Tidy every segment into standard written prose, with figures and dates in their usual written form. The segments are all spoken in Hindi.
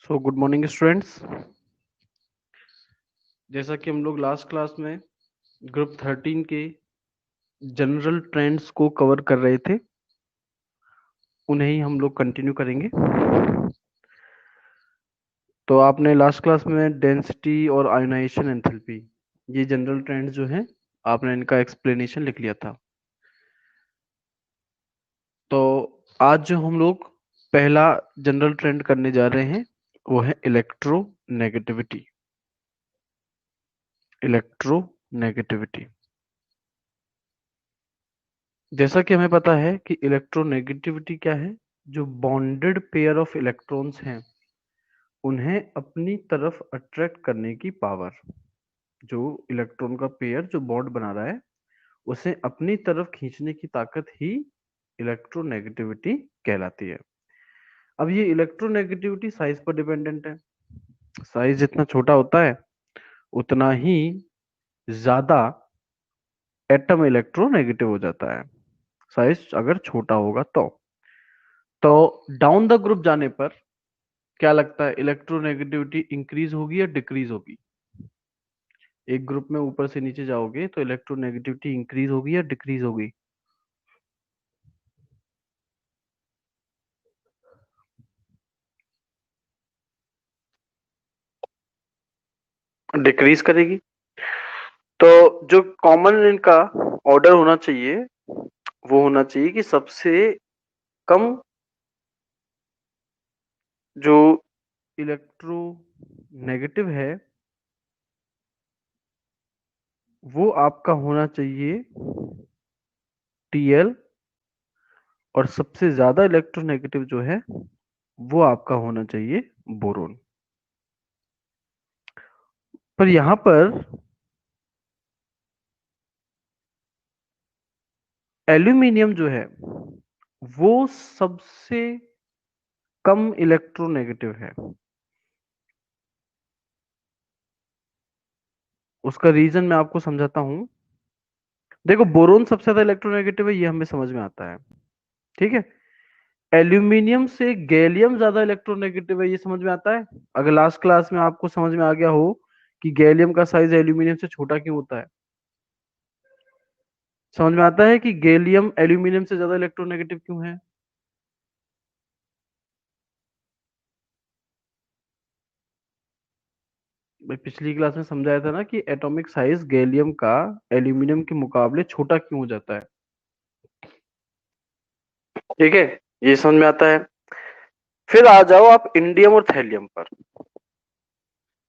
So good morning students. जैसा कि हम लोग लास्ट क्लास में ग्रुप 13 के जनरल ट्रेंड्स को कवर कर रहे थे, उन्हें ही हम लोग कंटिन्यू करेंगे। तो आपने लास्ट क्लास में डेंसिटी और आयोनाइजेशन एंथैल्पी, ये जनरल ट्रेंड्स जो हैं, आपने इनका एक्सप्लेनेशन लिख लिया था। तो आज जो हम लोग पहला जनरल ट्रेंड करने जा रहे हैं वो है इलेक्ट्रोनेगेटिविटी। इलेक्ट्रोनेगेटिविटी, जैसा कि हमें पता है कि इलेक्ट्रोनेगेटिविटी क्या है। जो बॉन्डेड पेयर ऑफ इलेक्ट्रॉन्स हैं उन्हें अपनी तरफ अट्रैक्ट करने की पावर, जो इलेक्ट्रॉन का पेयर जो बॉन्ड बना रहा है उसे अपनी तरफ खींचने की ताकत ही इलेक्ट्रोनेगेटिविटी कहलाती है। अब ये इलेक्ट्रोनेगेटिविटी साइज पर डिपेंडेंट है। साइज जितना छोटा होता है उतना ही ज्यादा एटम इलेक्ट्रोनेगेटिव हो जाता है, साइज अगर छोटा होगा तो डाउन द ग्रुप जाने पर क्या लगता है, इलेक्ट्रोनेगेटिविटी इंक्रीज होगी या डिक्रीज होगी? एक ग्रुप में ऊपर से नीचे जाओगे तो इलेक्ट्रोनेगेटिविटी इंक्रीज होगी या डिक्रीज होगी? डिक्रीज करेगी। तो जो कॉमन इनका ऑर्डर होना चाहिए वो होना चाहिए कि सबसे कम जो इलेक्ट्रोनेगेटिव है वो आपका होना चाहिए Tl, और सबसे ज्यादा इलेक्ट्रोनेगेटिव जो है वो आपका होना चाहिए बोरोन। पर यहां पर एल्यूमिनियम जो है वो सबसे कम इलेक्ट्रोनेगेटिव है। उसका रीजन मैं आपको समझाता हूं। देखो, बोरोन सबसे ज्यादा इलेक्ट्रोनेगेटिव है, ये हमें समझ में आता है, ठीक है। एल्यूमिनियम से गैलियम ज्यादा इलेक्ट्रोनेगेटिव है, ये समझ में आता है। अगर लास्ट क्लास में आपको समझ में आ गया हो कि गैलियम का साइज एल्यूमिनियम से छोटा क्यों होता है, समझ में आता है कि गैलियम एल्यूमिनियम से ज्यादा इलेक्ट्रोनेगेटिव क्यों है। मैं पिछली क्लास में समझाया था ना कि एटॉमिक साइज गैलियम का एल्यूमिनियम के मुकाबले छोटा क्यों हो जाता है, ठीक है। ये समझ में आता है। फिर आ जाओ आप इंडियम और थैलियम पर।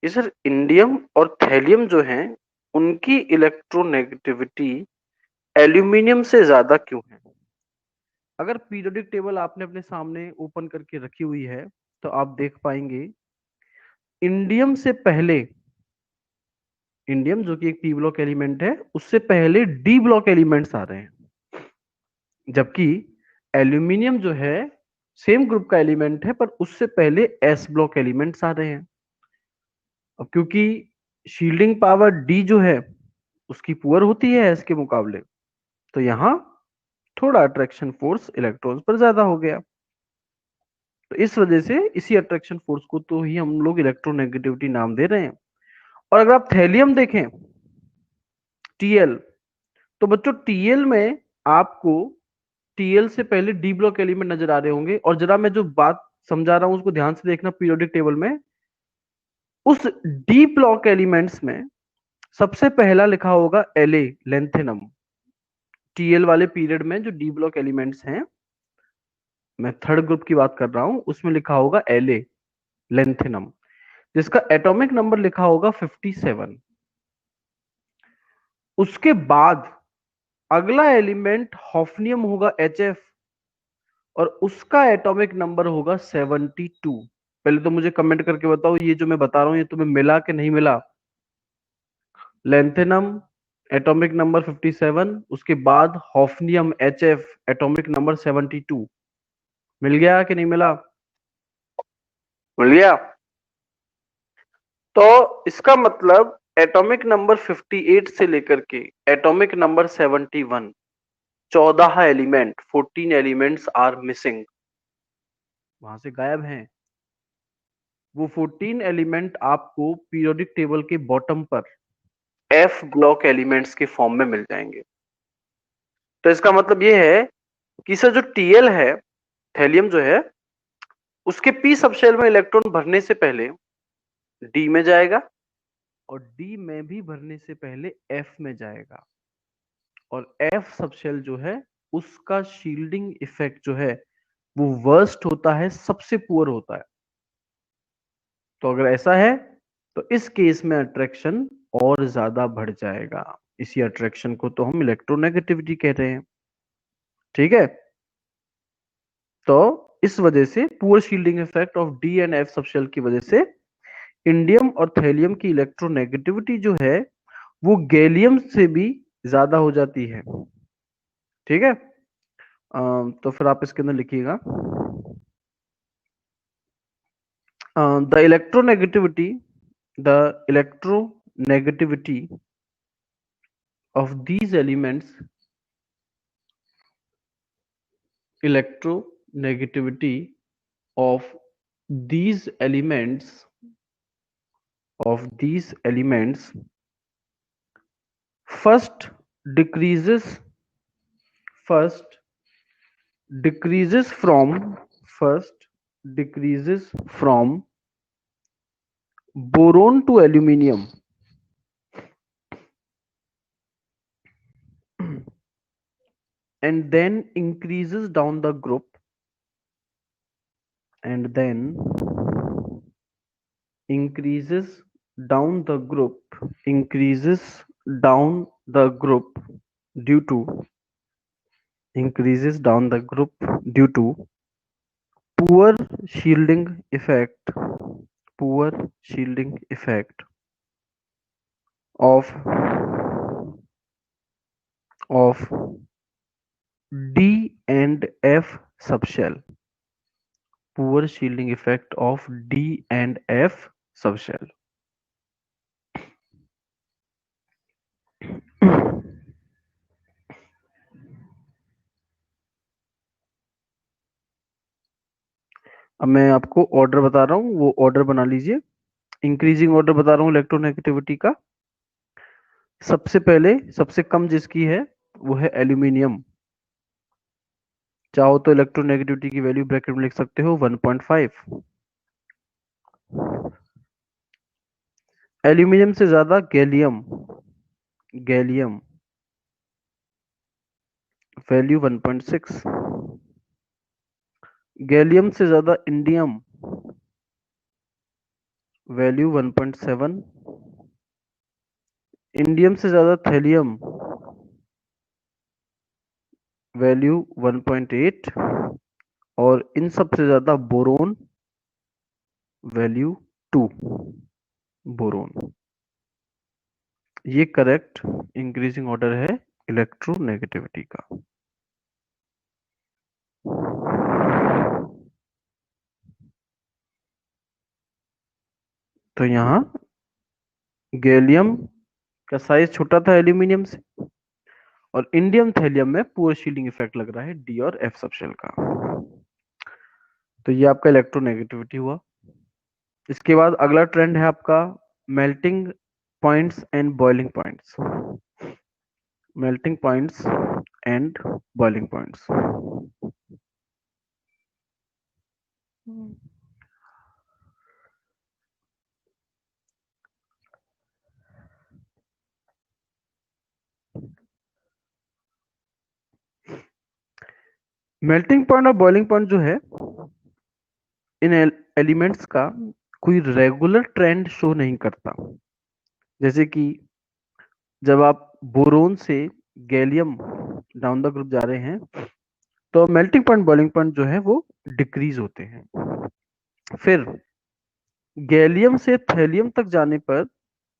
ये सर, इंडियम और थैलियम जो हैं उनकी इलेक्ट्रोनेगेटिविटी एल्यूमिनियम से ज्यादा क्यों है? अगर पीरियोडिक टेबल आपने अपने सामने ओपन करके रखी हुई है तो आप देख पाएंगे इंडियम से पहले, इंडियम जो कि एक पी ब्लॉक एलिमेंट है, उससे पहले डी ब्लॉक एलिमेंट्स आ रहे हैं, जबकि एल्यूमिनियम जो है सेम ग्रुप का एलिमेंट है पर उससे पहले एस ब्लॉक एलिमेंट्स आ रहे हैं। अब क्योंकि शील्डिंग पावर डी जो है उसकी पुअर होती है एस के मुकाबले, तो यहां थोड़ा अट्रैक्शन फोर्स इलेक्ट्रॉन्स पर ज्यादा हो गया। तो इस वजह से इसी अट्रैक्शन फोर्स को तो ही हम लोग इलेक्ट्रोनेगेटिविटी नाम दे रहे हैं। और अगर आप थैलियम देखें, टीएल, तो बच्चों टीएल में आपको टीएल से पहले डी ब्लॉक एलिमेंट नजर आ रहे होंगे। और जरा मैं जो बात समझा रहा हूं उसको ध्यान से देखना, पीरियोडिक टेबल में उस डी ब्लॉक एलिमेंट्स में सबसे पहला लिखा होगा एलए, लेंथेनम। टीएल वाले पीरियड में जो डी ब्लॉक एलिमेंट्स हैं, मैं थर्ड ग्रुप की बात कर रहा हूं, उसमें लिखा होगा एलए, लेंथेनम, जिसका एटॉमिक नंबर लिखा होगा 57। उसके बाद अगला एलिमेंट हॉफनियम होगा HF, और उसका एटॉमिक नंबर होगा 72। पहले तो मुझे कमेंट करके बताओ ये जो मैं बता रहा हूं ये तुम्हें मिला कि नहीं मिला? लेंथेनम एटॉमिक नंबर 57, उसके बाद हॉफनियम HF एटॉमिक नंबर 72, मिल गया कि नहीं मिला? मिल गया। तो इसका मतलब एटॉमिक नंबर 58 से लेकर के atomic number 71, 14 element, 14 elements are missing, वहां से गायब हैं। वो 14 एलिमेंट आपको पीरियोडिक टेबल के बॉटम पर एफ ब्लॉक एलिमेंट्स के फॉर्म में मिल जाएंगे। तो इसका मतलब ये है कि सर जो टीएल है, थैलियम जो है, उसके पी सबशेल में इलेक्ट्रॉन भरने से पहले डी में जाएगा और डी में भी भरने से पहले एफ में जाएगा। और एफ सबशेल जो है उसका शील्डिंग इफेक्ट जो है वो वर्स्ट होता है, सबसे पुअर होता है। तो अगर ऐसा है तो इस केस में अट्रैक्शन और ज्यादा बढ़ जाएगा। इसी अट्रैक्शन को तो हम इलेक्ट्रोनेगेटिविटी कह रहे हैं। ठीक है, तो इस वजह से poor shielding effect of D and F subshell की वजह से इंडियम और थैलियम की इलेक्ट्रोनेगेटिविटी जो है वो गैलियम से भी ज्यादा हो जाती है। ठीक है, तो फिर आप इसके अंदर लिखिएगा the electronegativity of these elements, electronegativity of these elements first decreases first decreases from boron to aluminium and then increases down the group and then increases down the group increases down the group due to increases down the group due to poor shielding effect poor shielding effect of D and F subshell poor shielding effect of D and F subshell अब मैं आपको ऑर्डर बता रहा हूँ, वो ऑर्डर बना लीजिए। इंक्रीजिंग ऑर्डर बता रहा हूँ इलेक्ट्रोनेगेटिविटी का। सबसे पहले सबसे कम जिसकी है वो है एल्यूमिनियम। चाहो तो इलेक्ट्रोनेगेटिविटी की वैल्यू ब्रैकेट में लिख सकते हो 1.5। एल्यूमिनियम से ज्यादा गैलियम वैल्यू 1.6। गैलियम से ज्यादा इंडियम वैल्यू 1.7। इंडियम से ज्यादा थैलियम वैल्यू 1.8 और इन सब से ज्यादा बोरोन वैल्यू 2। बोरोन, ये करेक्ट इंक्रीजिंग ऑर्डर है इलेक्ट्रोनेगेटिविटी का। तो यहाँ गैलियम का साइज छोटा था एल्यूमिनियम से और इंडियम थैलियम में पुअर शील्डिंग इफेक्ट लग रहा है डी और एफ सबशेल का। तो ये आपका इलेक्ट्रोनेगेटिविटी हुआ। इसके बाद अगला ट्रेंड है आपका melting points and boiling points. Melting points and boiling points. Melting point और बॉइलिंग पॉइंट जो है इन एलिमेंट्स का कोई रेगुलर ट्रेंड शो नहीं करता। जैसे कि जब आप बोरोन से गैलियम डाउन द ग्रुप जा रहे हैं तो मेल्टिंग पॉइंट बॉइलिंग पॉइंट जो है वो डिक्रीज होते हैं। फिर गैलियम से थैलियम तक जाने पर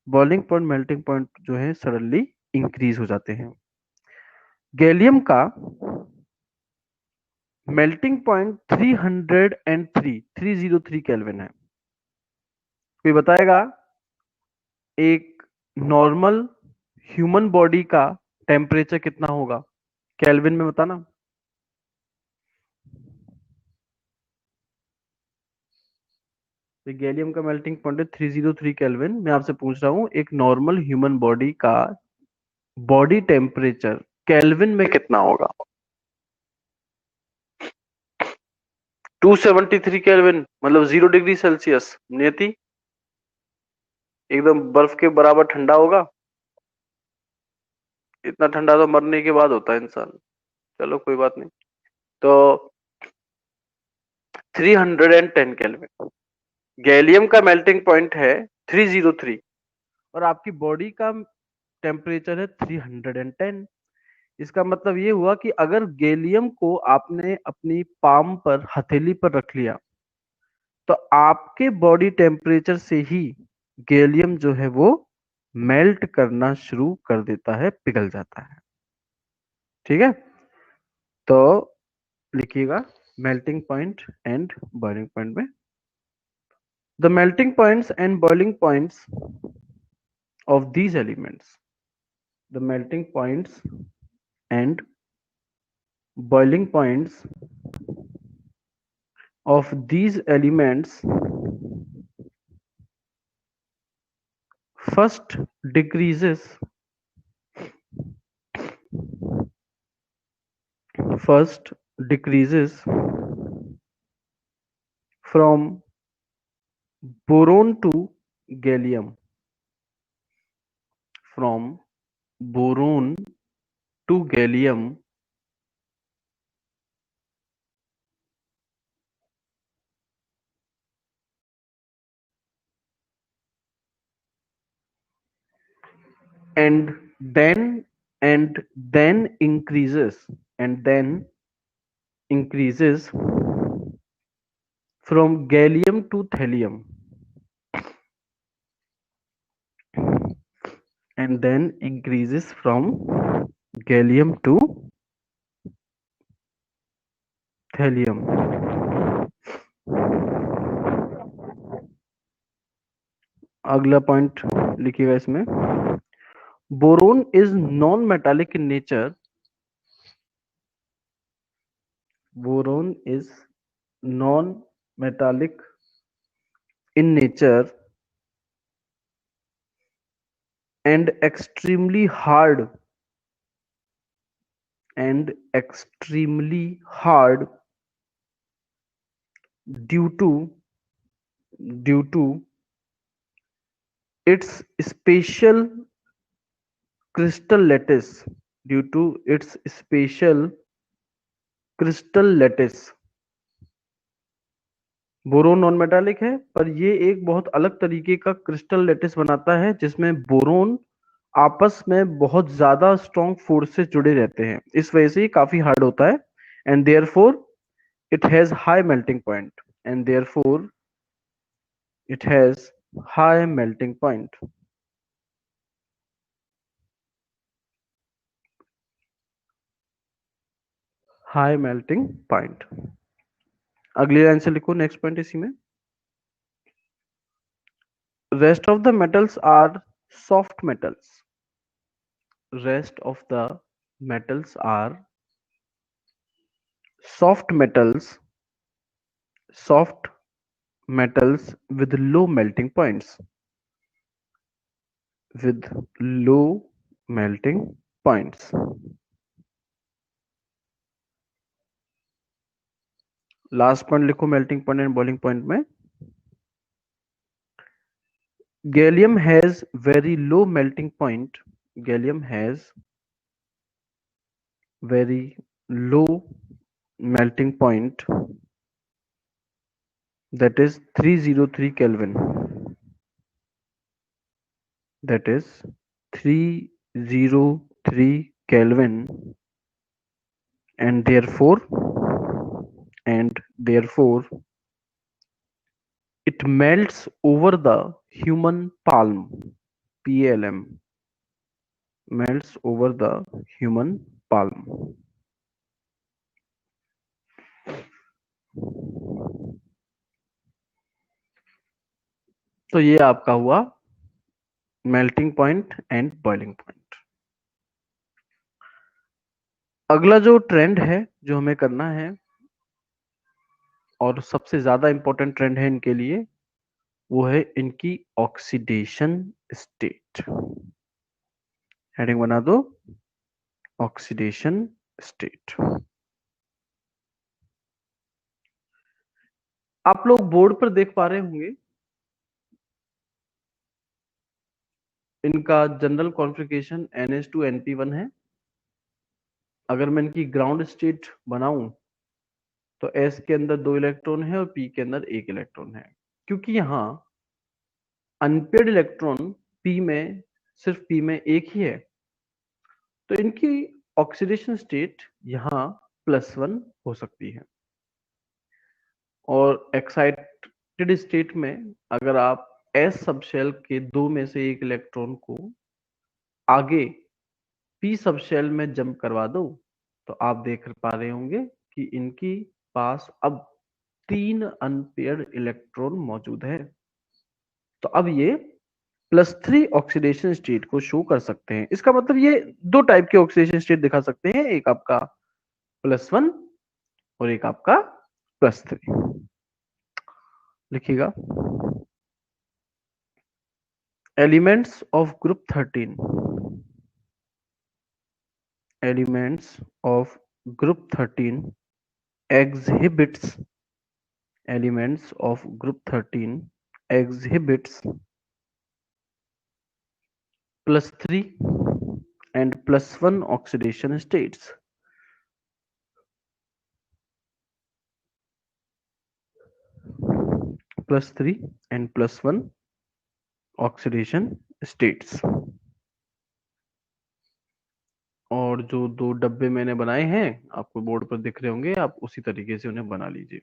बॉइलिंग पॉइंट मेल्टिंग पॉइंट जो है सडनली इंक्रीज हो जाते हैं। गैलियम का मेल्टिंग पॉइंट 303 केल्विन है। कोई बताएगा एक नॉर्मल ह्यूमन बॉडी का टेम्परेचर कितना होगा केल्विन में, बताना। तो गैलियम का मेल्टिंग पॉइंट है 303 केल्विन। मैं आपसे पूछ रहा हूँ एक नॉर्मल ह्यूमन बॉडी का बॉडी टेम्परेचर केल्विन में कितना होगा? 273 केल्विन मतलब 0 डिग्री सेल्सियस। नियति, एकदम बर्फ के बराबर ठंडा होगा। इतना ठंडा तो मरने के बाद होता है इंसान। चलो कोई बात नहीं। तो 310 केल्विन गैलियम का मेल्टिंग पॉइंट है, 303, और आपकी बॉडी का टेम्परेचर है 310। इसका मतलब ये हुआ कि अगर गैलियम को आपने अपनी पाम पर, हथेली पर रख लिया, तो आपके बॉडी टेम्परेचर से ही गैलियम जो है वो मेल्ट करना शुरू कर देता है, पिघल जाता है। ठीक है, तो लिखिएगा melting point and boiling point में, the melting points and boiling points of these elements, the melting points and boiling points of these elements first decreases first decreases from boron to gallium, from boron to gallium, and then increases, and then increases from gallium to thallium, and then increases from gallium to thallium. अगला पॉइंट लिखिएगा इसमें, boron is non metallic in nature, boron is non metallic in nature and extremely hard and extremely hard due to due to its special crystal lattice, due to its special crystal lattice. Boron non metallic है, पर ये एक बहुत अलग तरीके का क्रिस्टल लेटिस बनाता है जिसमें बोरोन आपस में बहुत ज्यादा स्ट्रॉन्ग फोर्स से जुड़े रहते हैं, इस वजह से ये काफी हार्ड होता है। And therefore it has high melting point, and therefore it has high melting point. High melting point. अगली लाइन से लिखो नेक्स्ट पॉइंट इसी में, rest of the metals are soft metals, rest of the metals are soft metals, soft metals with low melting points, with low melting points. Last point लिखो melting point and boiling point में, gallium has very low melting point, gallium has very low melting point, that is 303 Kelvin, that is 303 Kelvin, and therefore it melts over the human palm, PLM, melts over the human palm. तो ये आपका हुआ melting point and boiling point. अगला जो ट्रेंड है जो हमें करना है, और सबसे ज्यादा इंपॉर्टेंट ट्रेंड है इनके लिए, वो है इनकी ऑक्सीडेशन स्टेट। हेडिंग बना दो, ऑक्सीडेशन स्टेट। आप लोग बोर्ड पर देख पा रहे होंगे इनका जनरल कॉन्फ़िगरेशन NH2 NP1 है। अगर मैं इनकी ग्राउंड स्टेट बनाऊं तो S के अंदर 2 इलेक्ट्रॉन है और P के अंदर 1 इलेक्ट्रॉन है। क्योंकि यहाँ अनपेयर्ड इलेक्ट्रॉन P में, सिर्फ P में एक ही है, तो इनकी ऑक्सीडेशन स्टेट यहाँ +1 हो सकती है। और एक्साइटेड स्टेट में अगर आप S सबशेल के 2 में से 1 इलेक्ट्रॉन को आगे P सबशेल में जंप करवा दो तो आप देख पा रहे होंगे कि इनकी पास अब 3 अनपेयर्ड इलेक्ट्रॉन मौजूद है। तो अब ये +3 ऑक्सीडेशन स्टेट को शो कर सकते हैं। इसका मतलब ये 2 टाइप के ऑक्सीडेशन स्टेट दिखा सकते हैं, एक आपका +1 और एक आपका +3। लिखिएगा, elements of group 13, elements of group 13 exhibits, elements of group 13 exhibits +3 and +1 oxidation states. +3 and +1 oxidation states. और जो 2 डब्बे मैंने बनाए हैं आपको बोर्ड पर दिख रहे होंगे, आप उसी तरीके से उन्हें बना लीजिए।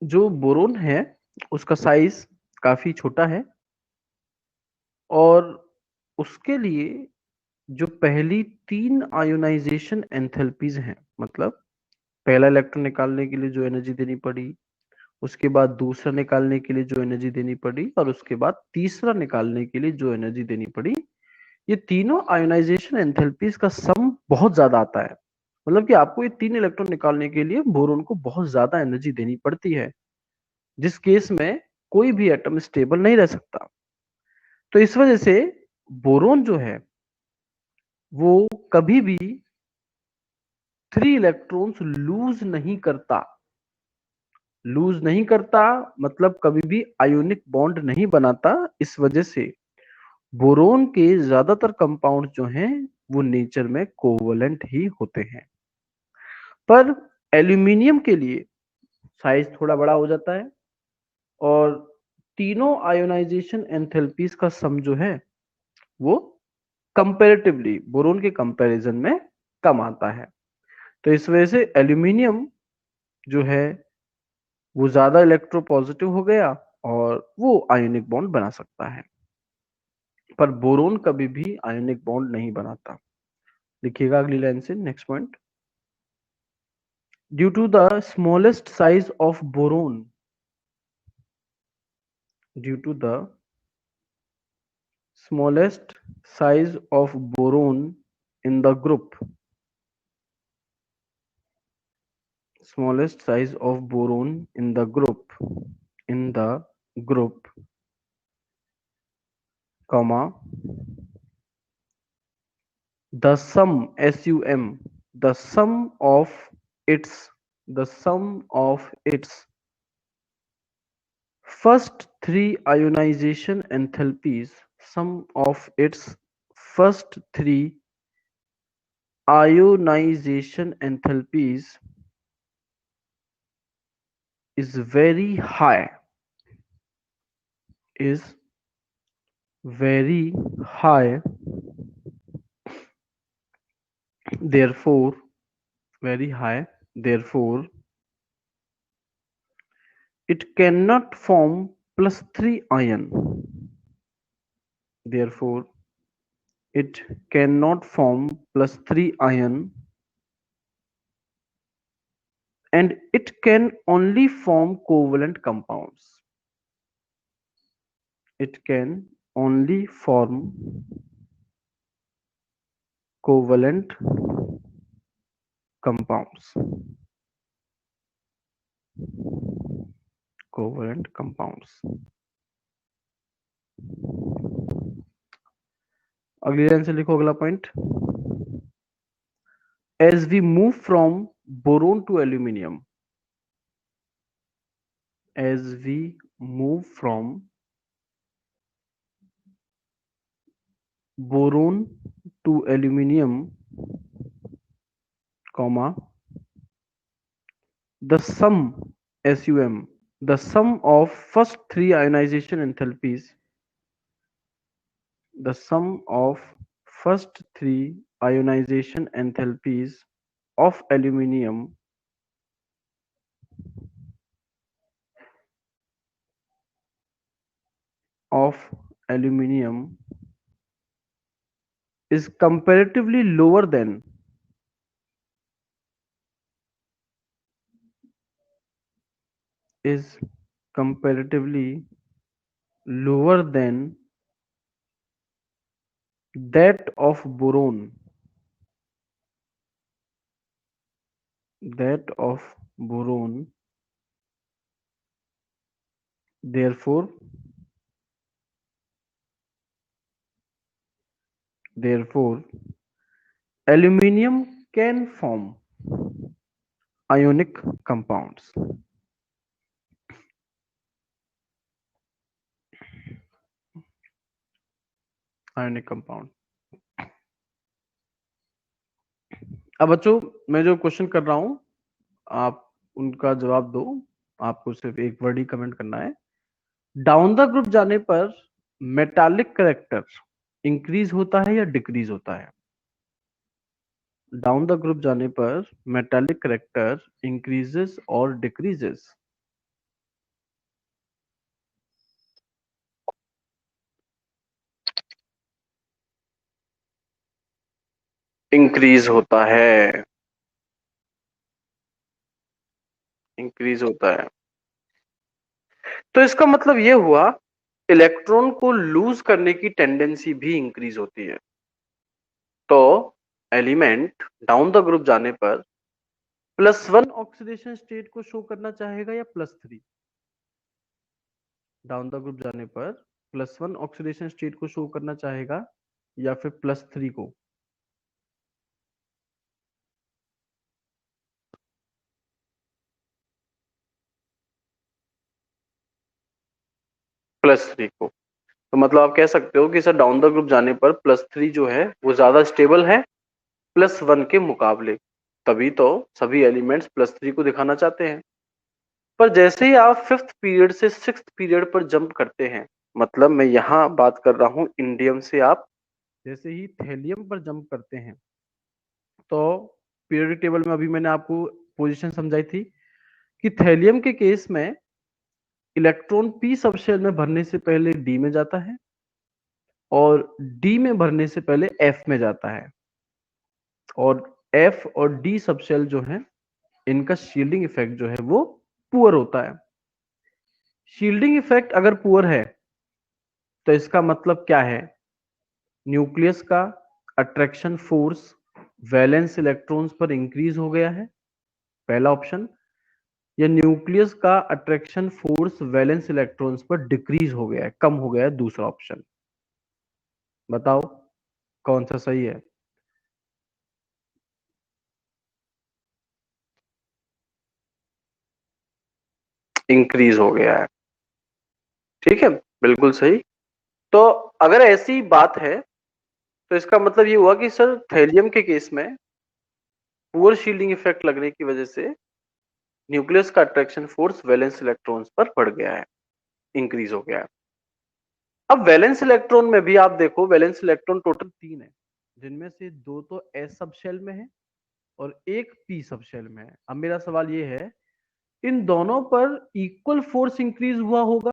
जो बोरोन है उसका साइज काफी छोटा है और उसके लिए जो पहली 3 आयोनाइजेशन एंथैल्पीज हैं, मतलब पहला इलेक्ट्रॉन निकालने के लिए जो एनर्जी देनी पड़ी, उसके बाद दूसरा निकालने के लिए जो एनर्जी देनी पड़ी और उसके बाद तीसरा निकालने के लिए जो एनर्जी देनी पड़ी, ये तीनों आयोनाइजेशन एंथैल्पीज का सम बहुत ज्यादा आता है। मतलब कि आपको ये 3 इलेक्ट्रॉन निकालने के लिए बोरोन को बहुत ज्यादा एनर्जी देनी पड़ती है, जिस केस में कोई भी एटम स्टेबल नहीं रह सकता। तो इस वजह से बोरोन जो है वो कभी भी 3 इलेक्ट्रॉन्स लूज नहीं करता, मतलब कभी भी आयोनिक बॉन्ड नहीं बनाता। इस वजह से बोरोन के ज्यादातर कंपाउंड जो हैं वो नेचर में कोवलेंट ही होते हैं। पर एल्यूमिनियम के लिए साइज थोड़ा बड़ा हो जाता है और तीनों आयोनाइजेशन एंथैल्पीज का सम जो है वो कंपैरेटिवली बोरोन के कंपैरिजन में कम आता है। तो इस वजह से एल्यूमिनियम जो है वो ज्यादा इलेक्ट्रोपॉजिटिव हो गया और वो आयोनिक बॉन्ड बना सकता है, पर बोरोन कभी भी आयोनिक बॉन्ड नहीं बनाता। लिखिएगा अगली लाइन से, next point. Due to the smallest size of boron, due to the smallest size of boron in the group, smallest size of boron in the group, in the group, comma, the sum, sum, the sum of its, the sum of its first 3 ionization enthalpies, sum of its first 3 ionization enthalpies is very high, is very high therefore very high, therefore it cannot form +3 ion, therefore it cannot form +3 ion, and it can only form covalent compounds. It can only form covalent compounds. Covalent compounds. अगली लाइन से लिखो अगला point. As we move from boron to aluminium, as we move from boron to aluminium, comma, the sum SUM, the sum of first three ionization enthalpies, the sum of first three ionization enthalpies of aluminium is comparatively lower than that of boron, therefore aluminium can form ionic compounds. Ionic compound. अब बच्चों मैं जो क्वेश्चन कर रहा हूं आप उनका जवाब दो. आपको सिर्फ एक वर्ड ही कमेंट करना है. डाउन द ग्रुप जाने पर मेटालिक करेक्टर इंक्रीज होता है या डिक्रीज होता है? डाउन द ग्रुप जाने पर मेटालिक करेक्टर इंक्रीजेस और डिक्रीजेस? इंक्रीज होता है. इंक्रीज होता है. तो इसका मतलब ये हुआ इलेक्ट्रॉन को लूज करने की टेंडेंसी भी इंक्रीज होती है. तो एलिमेंट डाउन द ग्रुप जाने पर +1 ऑक्सीडेशन स्टेट को शो करना चाहेगा या +3? डाउन द ग्रुप जाने पर +1 ऑक्सीडेशन स्टेट को शो करना चाहेगा या फिर +3 को? +3 को. तो मतलब आप कह सकते हो कि सर डाउन द ग्रुप जाने पर +3 जो है वो ज्यादा स्टेबल है +1 के मुकाबले. तभी तो सभी एलिमेंट्स +3 को दिखाना चाहते हैं. पर जैसे ही आप 5th पीरियड से 6th पीरियड पर जंप करते हैं, मतलब मैं यहां बात कर रहा हूं इंडियम से, आप जैसे ही थैलियम पर जंप करते हैं तो पीरियोडिक टेबल में अभी मैंने आपको पोजीशन समझाई थी कि थैलियम के केस में इलेक्ट्रॉन पी सबशेल में भरने से पहले डी में जाता है और डी में भरने से पहले एफ में जाता है. और एफ और डी सबशेल जो है इनका शील्डिंग इफेक्ट जो है वो पुअर होता है. शील्डिंग इफेक्ट अगर पुअर है तो इसका मतलब क्या है? न्यूक्लियस का अट्रैक्शन फोर्स वैलेंस इलेक्ट्रॉन्स पर इंक्रीज हो गया है, पहला ऑप्शन. या न्यूक्लियस का अट्रैक्शन फोर्स वैलेंस इलेक्ट्रॉन्स पर डिक्रीज हो गया है, कम हो गया है, दूसरा ऑप्शन. बताओ कौन सा सही है? इंक्रीज हो गया है. ठीक है, बिल्कुल सही. तो अगर ऐसी बात है तो इसका मतलब ये हुआ कि सर थैलियम के केस में पुअर शील्डिंग इफेक्ट लगने की वजह से न्यूक्लियस का अट्रैक्शन फोर्स वैलेंस इलेक्ट्रॉन्स पर बढ़ गया है, इंक्रीज हो गया है. अब वैलेंस इलेक्ट्रॉन में भी आप देखो, वैलेंस इलेक्ट्रॉन टोटल 3 है. जिनमें से दो तो एस सब शेल में है और एक पी सब शेल में है। अब मेरा सवाल ये है, इन दोनों पर इक्वल फोर्स इंक्रीज हुआ होगा,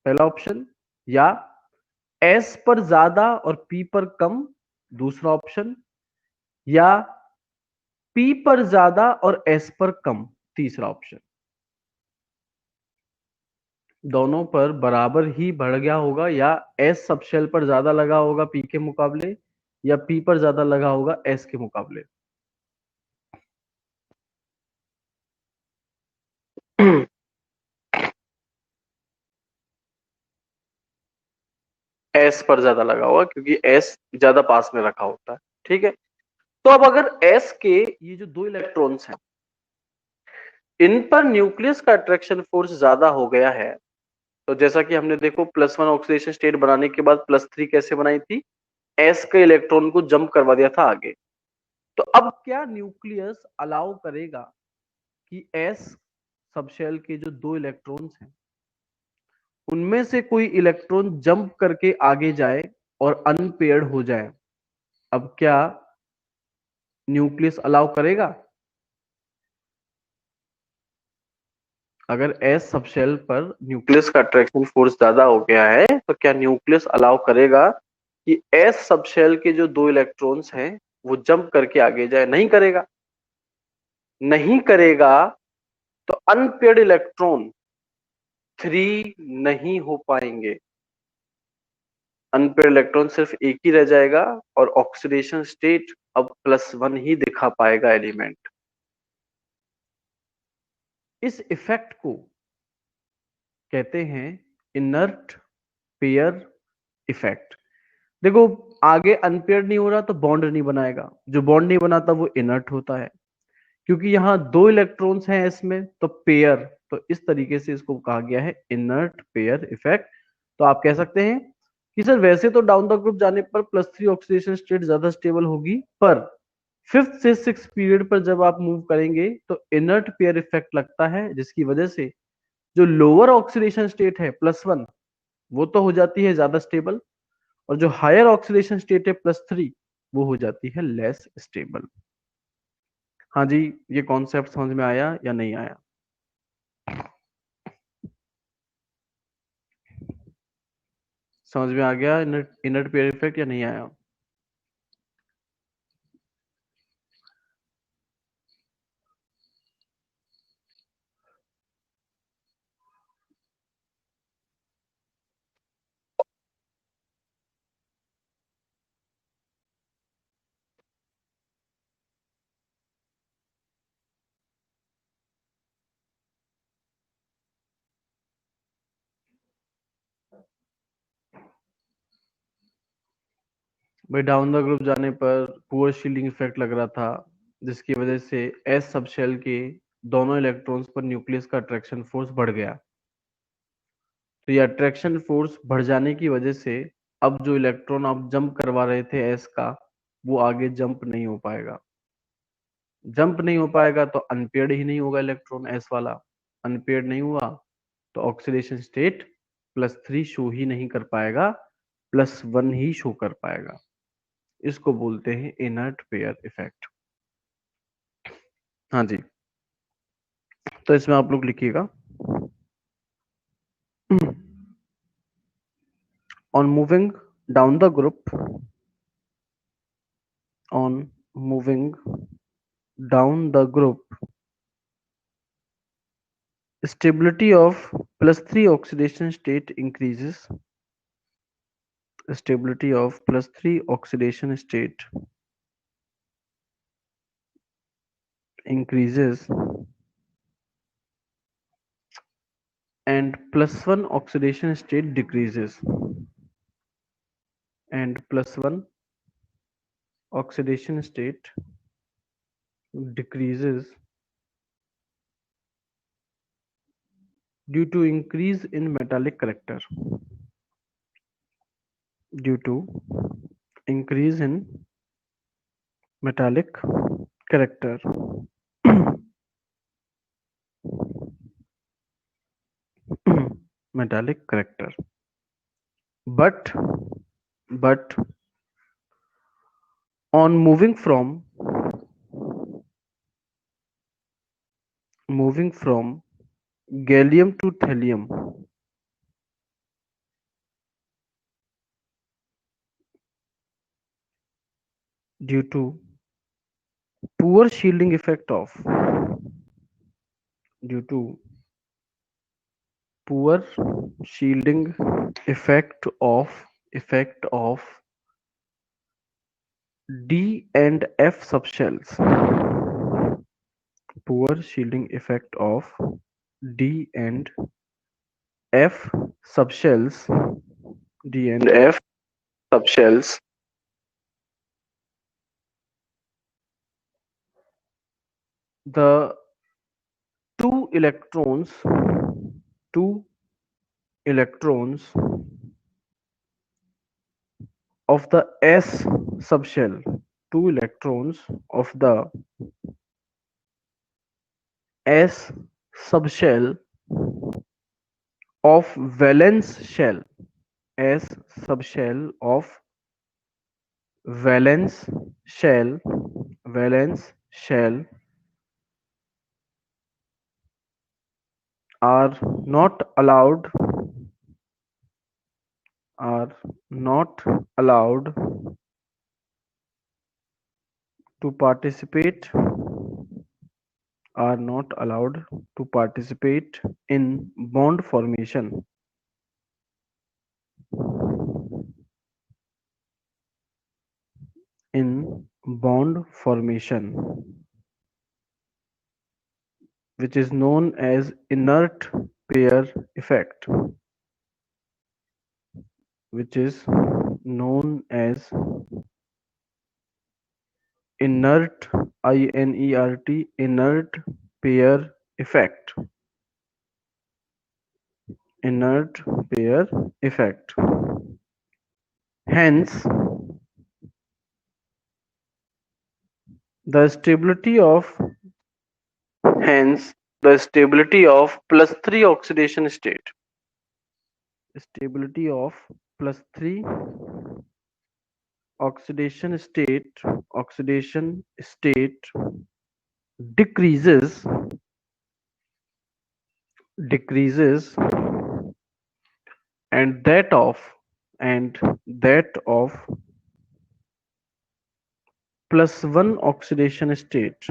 पहला ऑप्शन, या एस पर ज्यादा और पी पर कम, दूसरा ऑप्शन, या पी पर ज्यादा और एस पर कम, तीसरा ऑप्शन। दोनों पर बराबर ही बढ़ गया होगा, या एस सबशेल पर ज्यादा लगा होगा पी के मुकाबले, या पी पर ज्यादा लगा होगा एस के मुकाबले। एस पर ज्यादा लगा होगा क्योंकि एस ज्यादा पास में रखा होता है। ठीक है, तो अब अगर एस के ये जो दो इलेक्ट्रॉन्स हैं, इन पर न्यूक्लियस का अट्रैक्शन फोर्स ज्यादा हो गया है, तो जैसा कि हमने देखो +1 ऑक्सीडेशन स्टेट बनाने के बाद +3 कैसे बनाई थी, एस के इलेक्ट्रॉन को जंप करवा दिया था आगे। तो अब क्या न्यूक्लियस अलाउ करेगा कि एस सबशेल के जो दो इलेक्ट्रॉन्स हैं उनमें से कोई इलेक्ट्रॉन जंप करके आगे जाए और अनपेयर्ड हो जाए? अब क्या न्यूक्लियस अलाउ करेगा? अगर एस सबशेल पर न्यूक्लियस का अट्रैक्शन फोर्स ज्यादा हो गया है तो क्या न्यूक्लियस अलाउ करेगा कि एस सबशेल के जो दो इलेक्ट्रॉन्स हैं वो जंप करके आगे जाए? नहीं करेगा। नहीं करेगा तो अनपेयर्ड इलेक्ट्रॉन 3 नहीं हो पाएंगे। अनपेयर्ड इलेक्ट्रॉन सिर्फ एक ही रह जाएगा और ऑक्सीडेशन स्टेट अब +1 ही दिखा पाएगा एलिमेंट। इस इफेक्ट को कहते हैं इनर्ट पेयर इफेक्ट। देखो, आगे अनपेयर्ड नहीं हो रहा तो बॉन्ड नहीं बनाएगा, जो बॉन्ड नहीं बनाता वो इनर्ट होता है। क्योंकि यहाँ दो इलेक्ट्रॉन्स हैं इसमें तो पेयर, तो इस तरीके से इसको कहा गया है इनर्ट पेयर इफेक्ट। तो आप कह सकते हैं कि सर वैसे तो डाउन द ग्रुप जाने पर +3 ऑक्सीडेशन स्टेट ज्यादा स्टेबल होगी, पर 5th से 6th पीरियड पर जब आप मूव करेंगे तो इनर्ट पेयर इफेक्ट लगता है, जिसकी वजह से जो लोअर ऑक्सीडेशन स्टेट है +1 वो तो हो जाती है ज्यादा स्टेबल, और जो हायर ऑक्सीडेशन स्टेट है +3 वो हो जाती है लेस स्टेबल। हाँ जी, ये कॉन्सेप्ट समझ में आया या नहीं आया? समझ में आ गया इनर्ट पेयर इफेक्ट या नहीं आया? भाई डाउन द ग्रुप जाने पर पुअर शील्डिंग इफेक्ट लग रहा था, जिसकी वजह से एस सबशेल के दोनों इलेक्ट्रॉन्स पर न्यूक्लियस का अट्रैक्शन फोर्स बढ़ गया। तो ये अट्रैक्शन फोर्स बढ़ जाने की वजह से अब जो इलेक्ट्रॉन आप जंप करवा रहे थे एस का, वो आगे जंप नहीं हो पाएगा। जंप नहीं हो पाएगा तो अनपेयर्ड ही नहीं होगा इलेक्ट्रॉन एस वाला। अनपेयर्ड नहीं हुआ तो ऑक्सीडेशन स्टेट +3 शो ही नहीं कर पाएगा, +1 ही शो कर पाएगा। इसको बोलते हैं इनर्ट पेयर इफेक्ट। हाँ जी, तो इसमें आप लोग लिखिएगा, on moving down the group, on moving down the group, stability of +3 oxidation state increases. Stability of +3 oxidation state increases and +1 oxidation state decreases. And +1 oxidation state decreases due to increase in metallic character. Due to increase in metallic character. Metallic character. But On moving from gallium to thallium, due to poor shielding effect of due to poor shielding effect of D and F subshells. Poor shielding effect of D and F subshells. D and F subshells. The two electrons of the S subshell, two electrons of the S subshell of valence shell, S subshell of valence shell are not allowed to participate in bond formation which is known as inert pair effect, inert pair effect. Hence, the stability of plus 3 oxidation state decreases and that of plus 1 oxidation state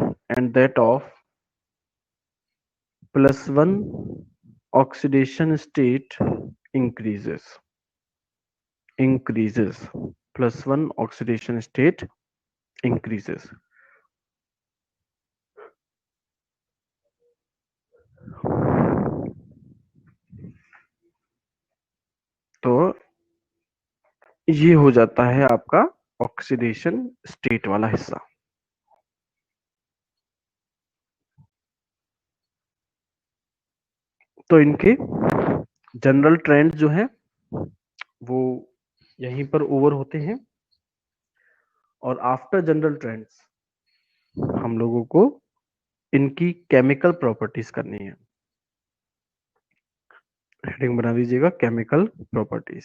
increases. Plus 1 oxidation state increases. तो ये हो जाता है आपका ऑक्सीडेशन स्टेट वाला हिस्सा। तो इनके जनरल ट्रेंड जो है वो यहीं पर ओवर होते हैं और आफ्टर जनरल ट्रेंड्स हम लोगों को इनकी केमिकल प्रॉपर्टीज करनी है। हेडिंग बना दीजिएगा केमिकल प्रॉपर्टीज।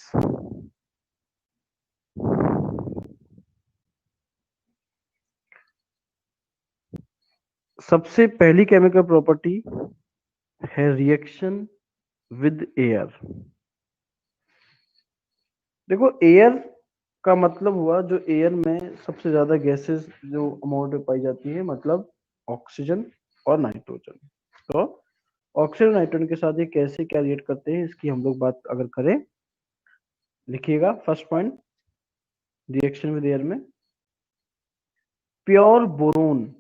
सबसे पहली केमिकल प्रॉपर्टी है रिएक्शन विद एयर। देखो एयर का मतलब हुआ जो एयर में सबसे ज्यादा गैसेस जो अमाउंट में पाई जाती है, मतलब ऑक्सीजन और नाइट्रोजन। तो ऑक्सीजन नाइट्रोजन के साथ ये कैसे क्या रिएक्ट करते हैं इसकी हम लोग बात अगर करें, लिखिएगा first point reaction with air में pure boron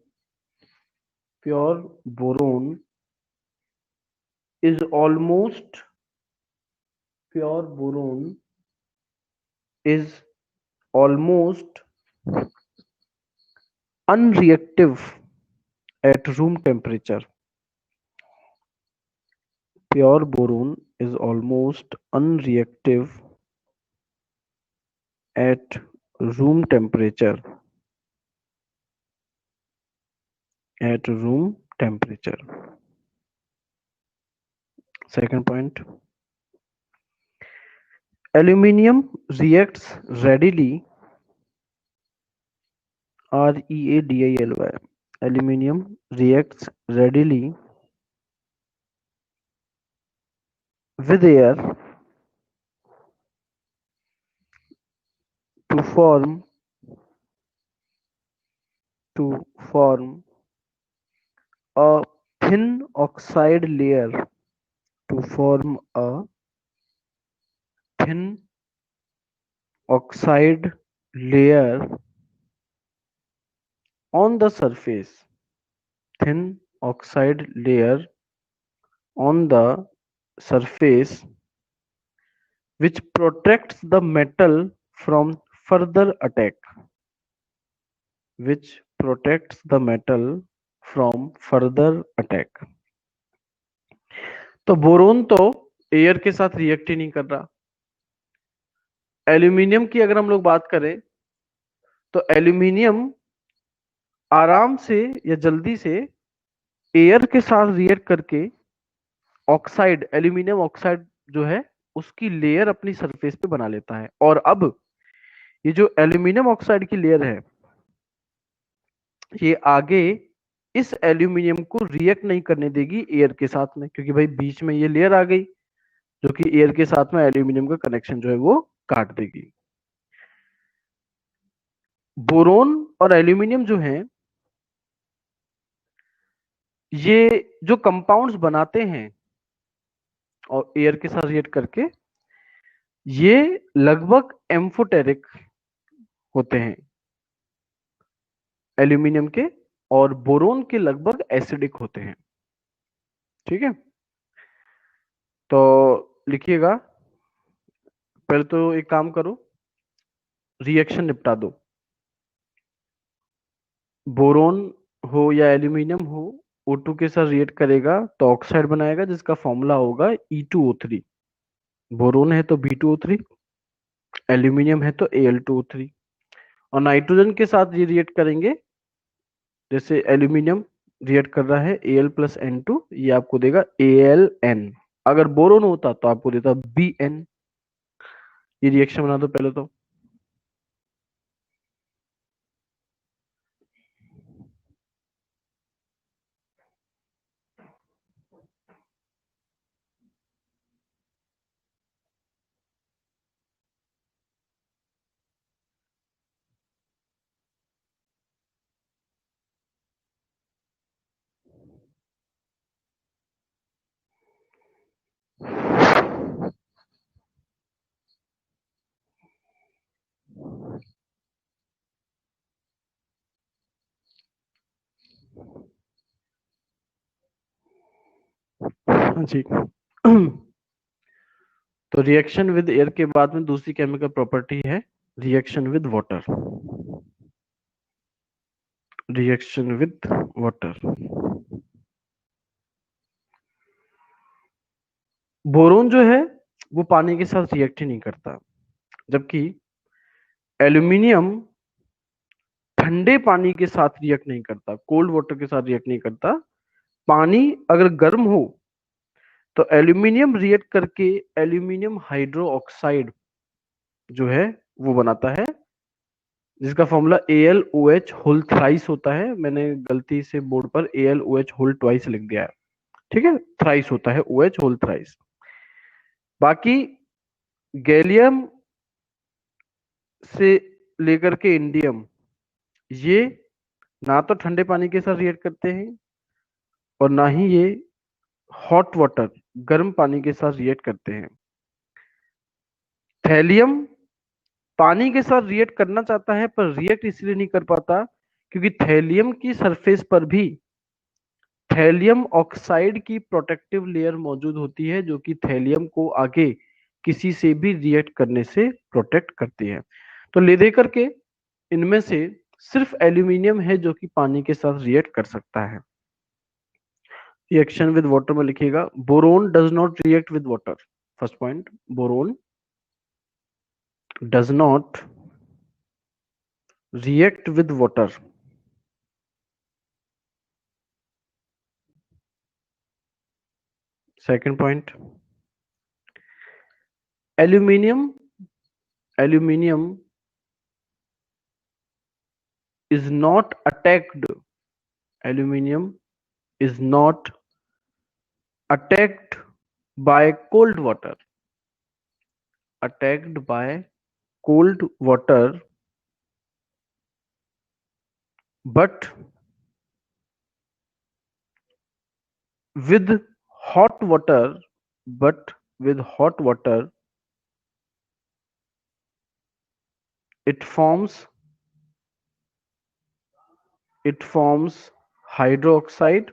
is almost unreactive at room temperature. Pure boron is almost unreactive at room temperature. Second point, aluminium reacts readily ReADiLy. Aluminium reacts readily with air to form a thin oxide layer to form a thin oxide layer on the surface. Thin oxide layer on the surface which protects the metal from further attack. Which protects the metal from further attack. तो बोरोन तो एयर के साथ रिएक्ट ही नहीं कर रहा। एल्यूमिनियम की अगर हम लोग बात करें तो एल्यूमिनियम आराम से या जल्दी से एयर के साथ रिएक्ट करके ऑक्साइड, एल्यूमिनियम ऑक्साइड जो है उसकी लेयर अपनी सरफेस पे बना लेता है। और अब ये जो एल्यूमिनियम ऑक्साइड की लेयर है ये आगे इस एल्यूमिनियम को रिएक्ट नहीं करने देगी एयर के साथ में, क्योंकि भाई बीच में ये लेयर आ गई जो कि एयर के साथ में एल्यूमिनियम का कनेक्शन जो है वो काट देगी। बोरोन और एल्यूमिनियम जो है ये जो कंपाउंड्स बनाते हैं और एयर के साथ रिएक्ट करके ये लगभग एम्फोटेरिक होते हैं एल्यूमिनियम के, और बोरोन के लगभग एसिडिक होते हैं। ठीक है, तो लिखिएगा, पहले तो एक काम करो, रिएक्शन निपटा दो। बोरोन हो या एल्यूमिनियम हो O2 के साथ रिएक्ट करेगा तो ऑक्साइड बनाएगा जिसका फॉर्मूला होगा E2O3। बोरोन है तो B2O3, एल्यूमिनियम है तो Al2O3, और नाइट्रोजन के साथ ये रिएक्ट करेंगे, जैसे एल्यूमिनियम रिएक्ट कर रहा है Al+N2, ये आपको देगा Aln। अगर बोरोन होता तो आपको देता Bn। ये रिएक्शन बना दो पहले तो। जी तो रिएक्शन विद एयर के बाद में दूसरी केमिकल प्रॉपर्टी है reaction with water. Reaction with water, boron जो है वो पानी के साथ रिएक्ट ही नहीं करता, जबकि एल्यूमिनियम ठंडे पानी के साथ रिएक्ट नहीं करता, कोल्ड वाटर के साथ रिएक्ट नहीं करता। पानी अगर गर्म हो तो एल्यूमिनियम रिएक्ट करके एल्यूमिनियम हाइड्रो ऑक्साइड जो है वो बनाता है, जिसका फॉर्मूला AlOH होल थ्राइस होता है। मैंने गलती से बोर्ड पर AlOH होल ट्वाइस लिख दिया है, ठीक है, थ्राइस होता है OH होल थ्राइस। बाकी गैलियम से लेकर के इंडियम ये ना तो ठंडे पानी के साथ रिएक्ट करते हैं और ना ही ये हॉट वाटर गर्म पानी के साथ रिएक्ट करते हैं। थैलियम पानी के साथ रिएक्ट करना चाहता है पर रिएक्ट इसलिए नहीं कर पाता क्योंकि थैलियम की सरफेस पर भी थैलियम ऑक्साइड की प्रोटेक्टिव लेयर मौजूद होती है जो कि थैलियम को आगे किसी से भी रिएक्ट करने से प्रोटेक्ट करती है। तो ले दे करके इनमें से सिर्फ एल्यूमिनियम है जो कि पानी के साथ रिएक्ट कर सकता है। रिएक्शन विद वाटर में लिखिएगा, boron does not react with water. First point, boron does not react with water. Second point, aluminium is not attacked. Aluminium is not attacked by cold water. Attacked by cold water, but with hot water, but with hot water, it forms it forms hydroxide.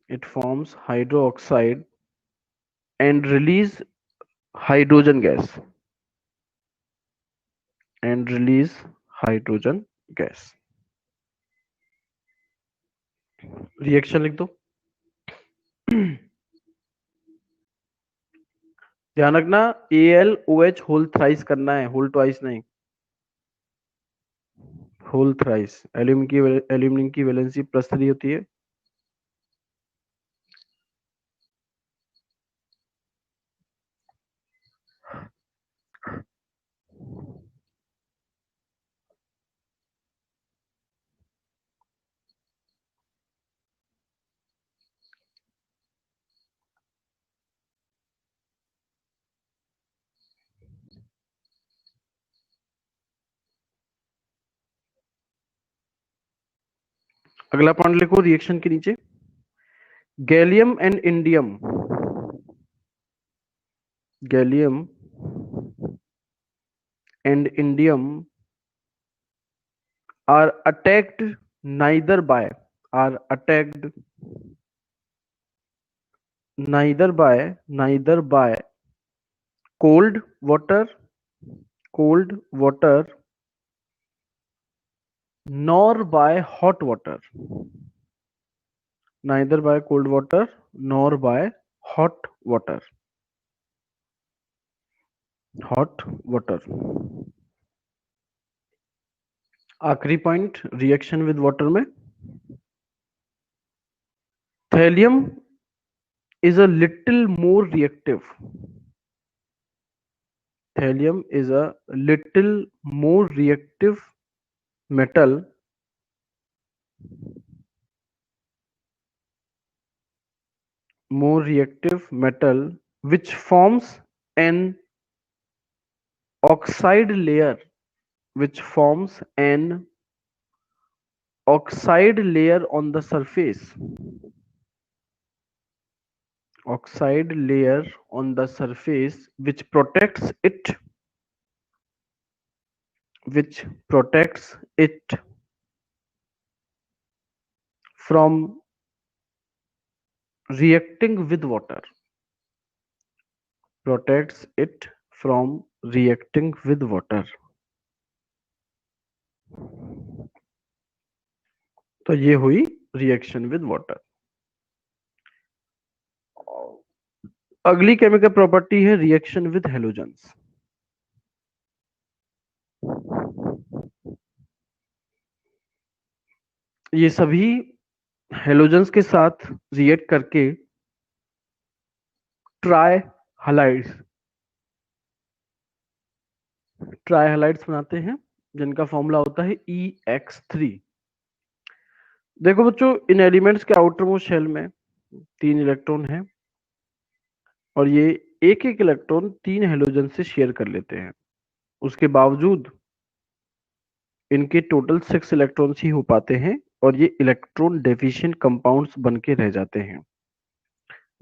It forms hydroxide and release hydrogen gas. And release hydrogen gas. Reaction लिख दो. ध्यान रखना AlOH होल थ्राइस करना है, होल ट्वाइस नहीं, होल थ्राइस. एल्यूमिनियम की वैलेंसी +3 होती है. अगला पॉइंट लिखो रिएक्शन के नीचे. Gallium and indium. Gallium and indium are attacked neither by are attacked neither by cold water nor by hot water. Neither by cold water nor by hot water. आखिरी पॉइंट रिएक्शन विद वाटर में. Thallium is a little more reactive. Thallium is a little more reactive metal which forms an oxide layer on the surface. Oxide layer on the surface which protects it from reacting with water. Protects it from reacting with water. तो ये हुई रिएक्शन विद वाटर. अगली केमिकल प्रॉपर्टी है रिएक्शन विद हेलोजेंस. ये सभी हेलोजेंस के साथ रिएक्ट करके ट्राई हालाइड्स बनाते हैं जिनका फॉर्मूला होता है EX3. देखो बच्चों, इन एलिमेंट्स के आउटर मोस्ट शेल में 3 इलेक्ट्रॉन हैं और ये एक इलेक्ट्रॉन 3 हेलोजन से शेयर कर लेते हैं. उसके बावजूद इनके टोटल 6 इलेक्ट्रॉन्स ही हो पाते हैं और ये इलेक्ट्रॉन डेफिशिएंट कंपाउंड्स बन के रह जाते हैं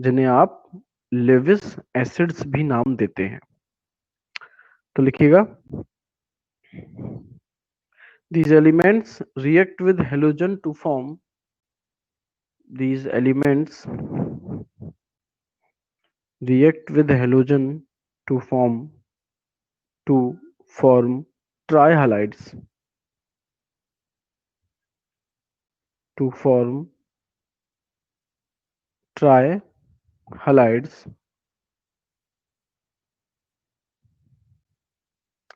जिन्हें आप लेविस एसिड्स भी नाम देते हैं. तो लिखिएगा, these elements react with halogen to form trihalides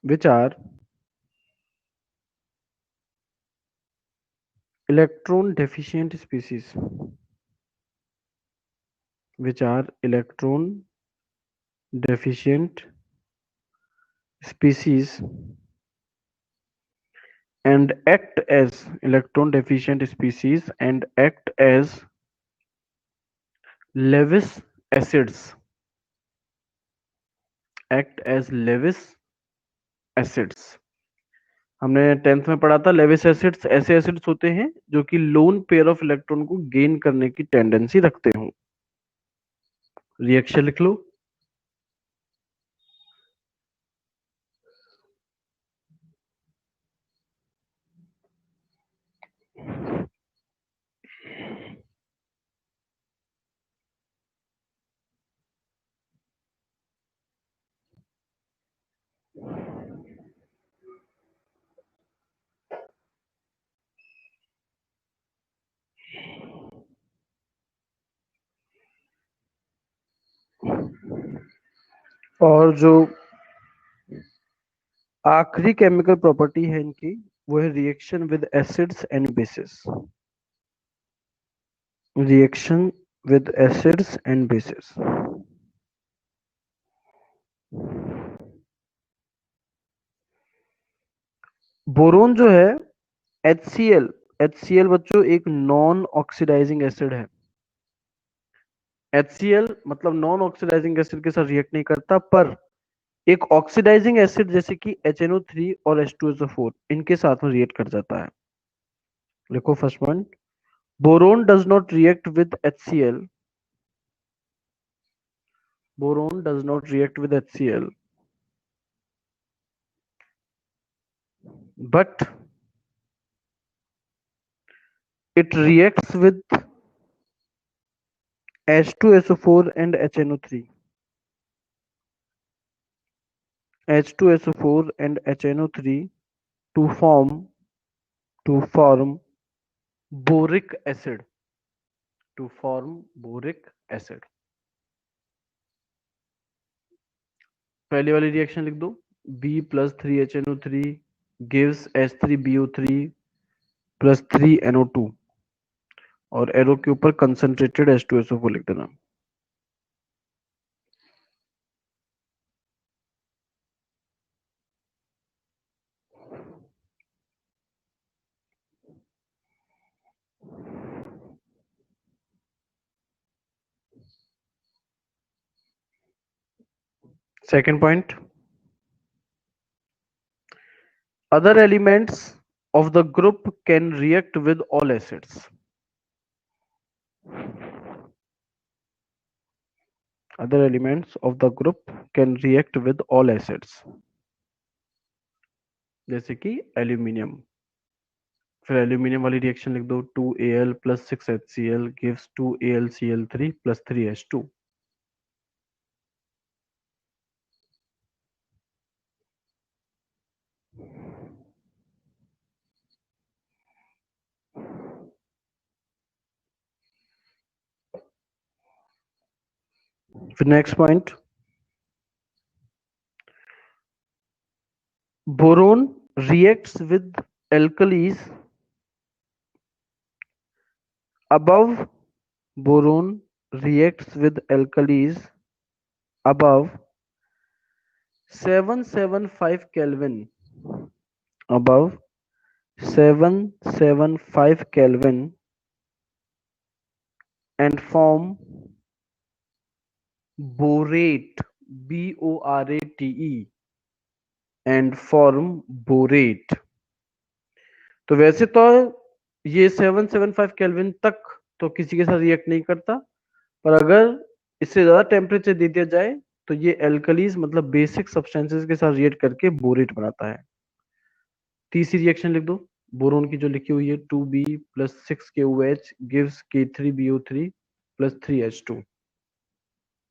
which are electron deficient species. and act as electron deficient species and act as Lewis acids. Act as Lewis acids. हमने 10th में पढ़ा था लेविस एसिड्स ऐसे एसिड्स होते हैं जो कि लोन पेयर ऑफ इलेक्ट्रॉन को गेन करने की टेंडेंसी रखते हो। रिएक्शन लिख लो। और जो आखिरी केमिकल प्रॉपर्टी है इनकी वो है reaction with acids and bases. Reaction with acids and bases. Boron जो है HCl, HCl बच्चों एक नॉन ऑक्सीडाइजिंग एसिड है। HCl मतलब नॉन ऑक्सीडाइजिंग एसिड के साथ रिएक्ट नहीं करता, पर एक ऑक्सीडाइजिंग एसिड जैसे कि HNO3 और H2SO4 इनके साथ में रिएक्ट कर जाता है। लिखो first point, boron does not react with HCl। Boron does not react with HCl but it reacts with H2SO4 and HNO3. H2SO4 and HNO3 to form boric acid. To form boric acid. पहले वाली रिएक्शन लिख दो, B plus 3HNO3 gives H3BO3 plus 3NO2 और एरो के ऊपर कंसंट्रेटेड H2SO4 लिख देना। Second point, other elements of the group can react with all acids. Other elements of the group can react with all acids. जैसे कि एल्यूमिनियम, फिर एल्यूमिनियम वाली रिएक्शन लिख दो, 2Al plus 6HCl gives 2AlCl3 plus 3H2. फिर next point, boron reacts with alkalis above. Boron reacts with alkalis above 775 Kelvin. Above 775 Kelvin and form borate, BORATE and form borate. तो वैसे तो ये 775 केल्विन तक तो किसी के साथ रिएक्ट नहीं करता, पर अगर इससे ज्यादा टेम्परेचर दे दिया जाए तो ये एल्कलीज मतलब बेसिक सब्सटेंसेस के साथ रिएक्ट करके बोरेट बनाता है। तीसरी रिएक्शन लिख दो, बोरोन की जो लिखी हुई है 2B plus 6KOH gives K3BO3 plus 3H2।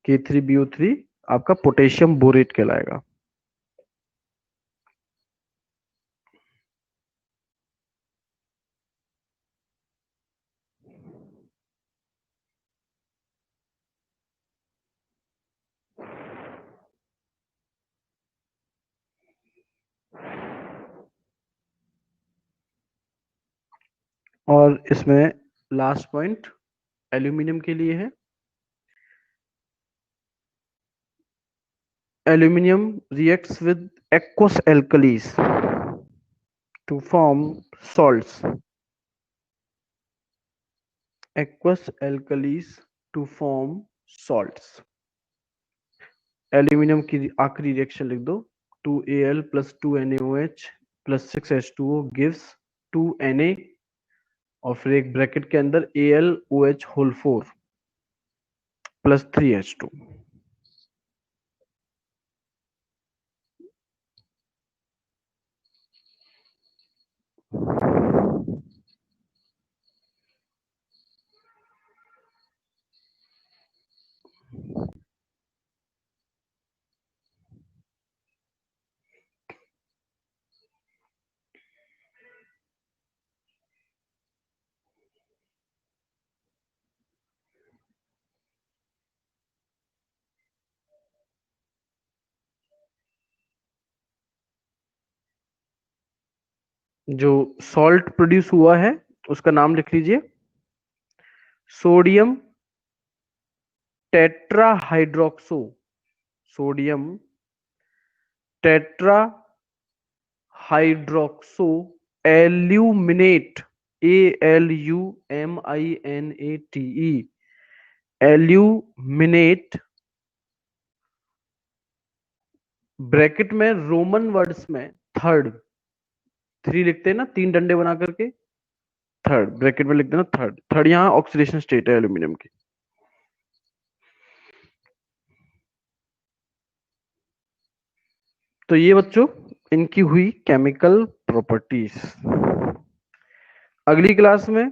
K3BO3 आपका पोटेशियम बोरेट कहलाएगा। और इसमें लास्ट पॉइंट एल्यूमिनियम के लिए है, aluminium reacts with aqueous alkalis. to form salts. Aqueous alkalis to form salts. Aluminium की आखिरी रिएक्शन लिख दो, 2Al plus 2NaOH plus 6H2O gives 2Na, और फिर एक ब्रैकेट के अंदर AlOH whole 4 plus 3H2। जो सॉल्ट प्रोड्यूस हुआ है उसका नाम लिख लीजिए, sodium tetrahydroxo, sodium tetrahydroxo aluminate, ALUMINATE, aluminate, bracket में रोमन वर्ड्स में थर्ड, 3 लिखते हैं ना, 3 डंडे बना करके, थर्ड ब्रैकेट में लिख देना, थर्ड, थर्ड यहाँ ऑक्सीडेशन स्टेट है एल्यूमिनियम की। तो ये बच्चों इनकी हुई केमिकल प्रॉपर्टीज। अगली क्लास में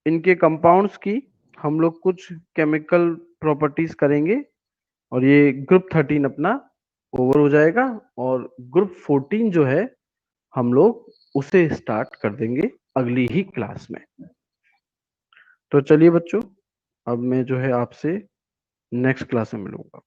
इनके कंपाउंड्स की हम लोग कुछ केमिकल प्रॉपर्टीज करेंगे, और ये ग्रुप 13 अपना ओवर हो जाएगा, और ग्रुप 14 जो है हम लोग उसे स्टार्ट कर देंगे अगली ही क्लास में। तो चलिए बच्चों, अब मैं जो है आपसे नेक्स्ट क्लास में मिलूंगा।